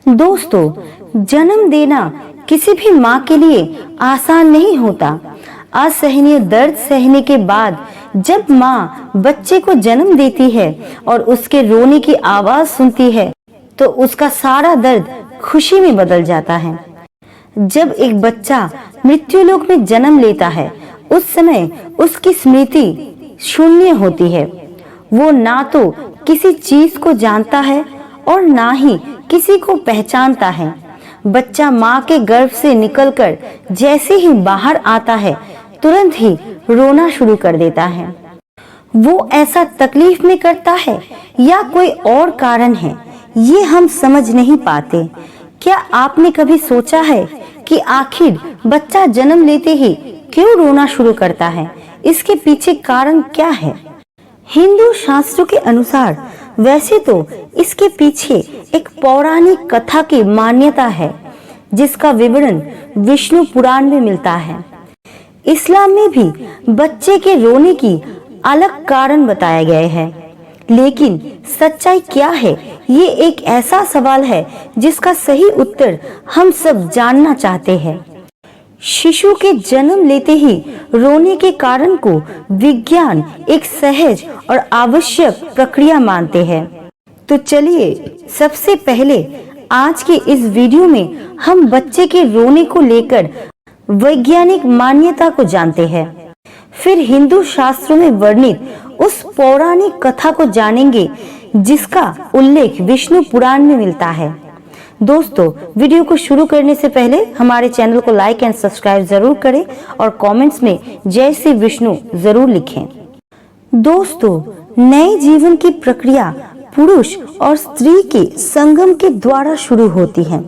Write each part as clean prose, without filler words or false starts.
दोस्तों, जन्म देना किसी भी माँ के लिए आसान नहीं होता। असहनीय दर्द सहने के बाद जब माँ बच्चे को जन्म देती है और उसके रोने की आवाज सुनती है तो उसका सारा दर्द खुशी में बदल जाता है। जब एक बच्चा मृत्युलोक में जन्म लेता है उस समय उसकी स्मृति शून्य होती है। वो ना तो किसी चीज को जानता है और ना ही किसी को पहचानता है। बच्चा माँ के गर्भ से निकलकर जैसे ही बाहर आता है तुरंत ही रोना शुरू कर देता है। वो ऐसा तकलीफ में करता है या कोई और कारण है, ये हम समझ नहीं पाते। क्या आपने कभी सोचा है कि आखिर बच्चा जन्म लेते ही क्यों रोना शुरू करता है? इसके पीछे कारण क्या है? हिंदू शास्त्रों के अनुसार वैसे तो इसके पीछे एक पौराणिक कथा की मान्यता है जिसका विवरण विष्णु पुराण में मिलता है। इस्लाम में भी बच्चे के रोने की अलग कारण बताए गए हैं, लेकिन सच्चाई क्या है ये एक ऐसा सवाल है जिसका सही उत्तर हम सब जानना चाहते हैं। शिशु के जन्म लेते ही रोने के कारण को विज्ञान एक सहज और आवश्यक प्रक्रिया मानते हैं। तो चलिए सबसे पहले आज के इस वीडियो में हम बच्चे के रोने को लेकर वैज्ञानिक मान्यता को जानते हैं। फिर हिंदू शास्त्रों में वर्णित उस पौराणिक कथा को जानेंगे जिसका उल्लेख विष्णु पुराण में मिलता है। दोस्तों, वीडियो को शुरू करने से पहले हमारे चैनल को लाइक एंड सब्सक्राइब जरूर करें और कमेंट्स में जय श्री विष्णु जरूर लिखें। दोस्तों, नए जीवन की प्रक्रिया पुरुष और स्त्री के संगम के द्वारा शुरू होती है,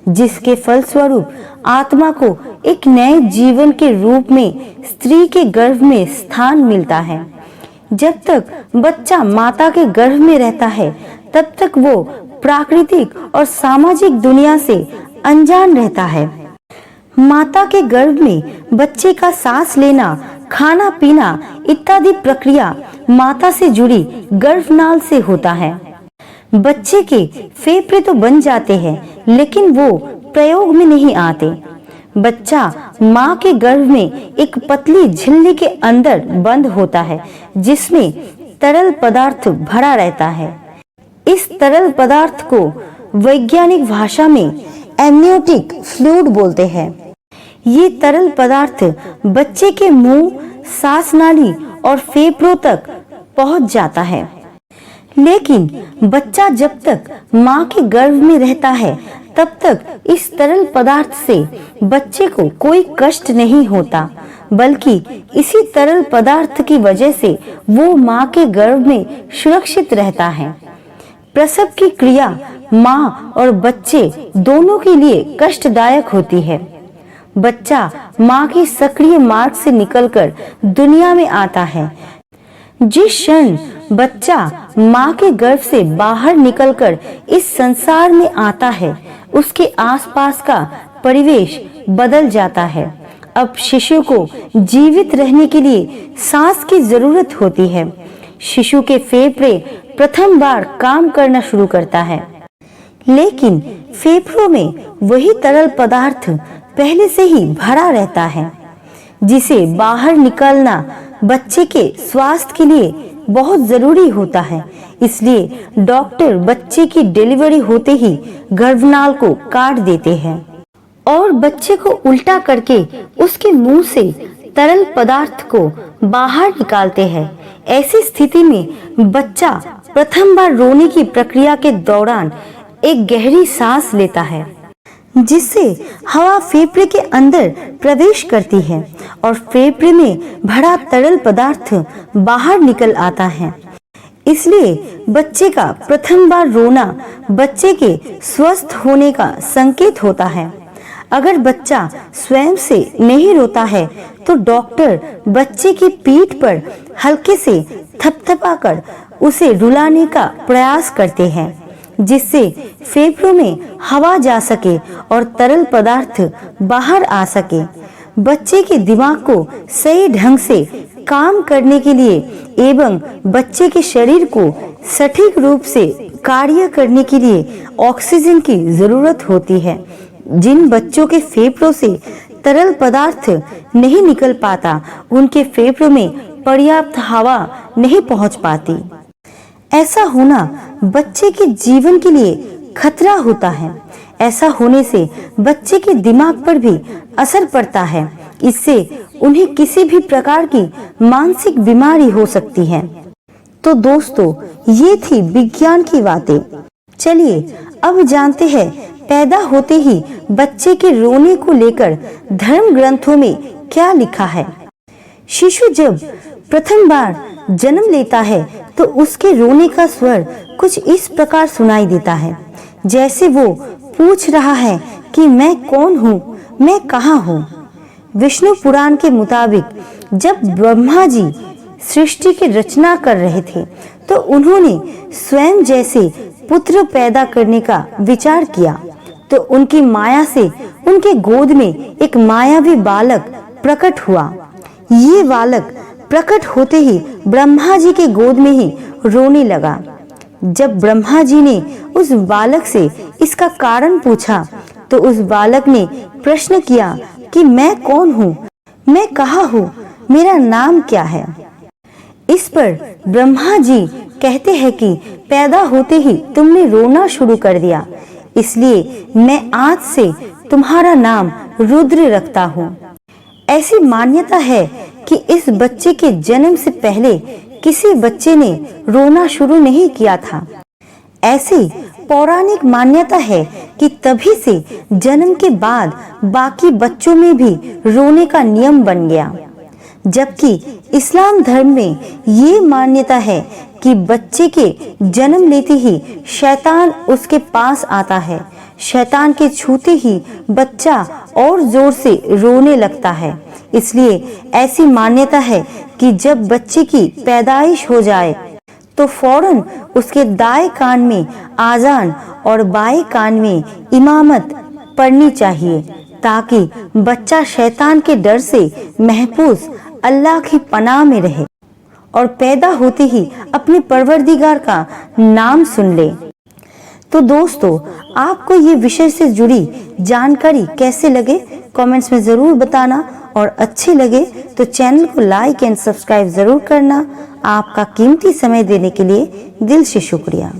जिसके फलस्वरूप आत्मा को एक नए जीवन के रूप में स्त्री के गर्भ में स्थान मिलता है। जब तक बच्चा माता के गर्भ में रहता है तब तक वो प्राकृतिक और सामाजिक दुनिया से अनजान रहता है। माता के गर्भ में बच्चे का सांस लेना, खाना पीना इत्यादि प्रक्रिया माता से जुड़ी गर्भनाल से होता है। बच्चे के फेफड़े तो बन जाते हैं लेकिन वो प्रयोग में नहीं आते। बच्चा माँ के गर्भ में एक पतली झिल्ली के अंदर बंद होता है जिसमें तरल पदार्थ भरा रहता है। इस तरल पदार्थ को वैज्ञानिक भाषा में एमनियोटिक फ्लूइड बोलते हैं। ये तरल पदार्थ बच्चे के मुंह, सांस नाली और फेफड़ों तक पहुंच जाता है। लेकिन बच्चा जब तक माँ के गर्भ में रहता है तब तक इस तरल पदार्थ से बच्चे को कोई कष्ट नहीं होता, बल्कि इसी तरल पदार्थ की वजह से वो माँ के गर्भ में सुरक्षित रहता है। प्रसव की क्रिया माँ और बच्चे दोनों के लिए कष्टदायक होती है। बच्चा माँ की सक्रिय मार्ग से निकलकर दुनिया में आता है। जिस क्षण बच्चा माँ के गर्भ से बाहर निकलकर इस संसार में आता है उसके आसपास का परिवेश बदल जाता है। अब शिशु को जीवित रहने के लिए सांस की जरूरत होती है। शिशु के फेफड़े प्रथम बार काम करना शुरू करता है, लेकिन फेफड़ों में वही तरल पदार्थ पहले से ही भरा रहता है जिसे बाहर निकालना बच्चे के स्वास्थ्य के लिए बहुत जरूरी होता है। इसलिए डॉक्टर बच्चे की डिलीवरी होते ही गर्भनाल को काट देते हैं और बच्चे को उल्टा करके उसके मुंह से तरल पदार्थ को बाहर निकालते हैं। ऐसी स्थिति में बच्चा प्रथम बार रोने की प्रक्रिया के दौरान एक गहरी सांस लेता है जिससे हवा फेफड़े के अंदर प्रवेश करती है और फेफड़े में भरा तरल पदार्थ बाहर निकल आता है। इसलिए बच्चे का प्रथम बार रोना बच्चे के स्वस्थ होने का संकेत होता है। अगर बच्चा स्वयं से नहीं रोता है तो डॉक्टर बच्चे की पीठ पर हल्के से थपथपाकर उसे रुलाने का प्रयास करते हैं जिससे फेफड़ों में हवा जा सके और तरल पदार्थ बाहर आ सके। बच्चे के दिमाग को सही ढंग से काम करने के लिए एवं बच्चे के शरीर को सटीक रूप से कार्य करने के लिए ऑक्सीजन की जरूरत होती है। जिन बच्चों के फेफड़ों से तरल पदार्थ नहीं निकल पाता, उनके फेफड़ों में पर्याप्त हवा नहीं पहुंच पाती। ऐसा होना बच्चे के जीवन के लिए खतरा होता है। ऐसा होने से बच्चे के दिमाग पर भी असर पड़ता है। इससे उन्हें किसी भी प्रकार की मानसिक बीमारी हो सकती है। तो दोस्तों, ये थी विज्ञान की बातें। चलिए अब जानते हैं पैदा होते ही बच्चे के रोने को लेकर धर्म ग्रंथों में क्या लिखा है। शिशु जब प्रथम बार जन्म लेता है तो उसके रोने का स्वर कुछ इस प्रकार सुनाई देता है, जैसे वो पूछ रहा है कि मैं कौन हूँ, मैं कहाँ हूँ। विष्णु पुराण के मुताबिक जब ब्रह्मा जी सृष्टि की रचना कर रहे थे तो उन्होंने स्वयं जैसे पुत्र पैदा करने का विचार किया, तो उनकी माया से उनके गोद में एक मायावी बालक प्रकट हुआ। ये बालक प्रकट होते ही ब्रह्मा जी के गोद में ही रोने लगा। जब ब्रह्मा जी ने उस बालक से इसका कारण पूछा तो उस बालक ने प्रश्न किया कि मैं कौन हूँ, मैं कहाँ हूँ, मेरा नाम क्या है। इस पर ब्रह्मा जी कहते हैं कि पैदा होते ही तुमने रोना शुरू कर दिया, इसलिए मैं आज से तुम्हारा नाम रुद्र रखता हूँ। ऐसी मान्यता है कि इस बच्चे के जन्म से पहले किसी बच्चे ने रोना शुरू नहीं किया था। ऐसी पौराणिक मान्यता है कि तभी से जन्म के बाद बाकी बच्चों में भी रोने का नियम बन गया। जबकि इस्लाम धर्म में ये मान्यता है कि बच्चे के जन्म लेते ही शैतान उसके पास आता है। शैतान के छूते ही बच्चा और जोर से रोने लगता है। इसलिए ऐसी मान्यता है कि जब बच्चे की पैदाइश हो जाए तो फौरन उसके दाएं कान में आजान और बाएं कान में इमामत पढ़नी चाहिए, ताकि बच्चा शैतान के डर से महफूज अल्लाह की पनाह में रहे और पैदा होते ही अपने परवरदिगार का नाम सुन ले। तो दोस्तों, आपको ये विषय से जुड़ी जानकारी कैसे लगे कमेंट्स में जरूर बताना, और अच्छे लगे तो चैनल को लाइक एंड सब्सक्राइब जरूर करना। आपका कीमती समय देने के लिए दिल से शुक्रिया।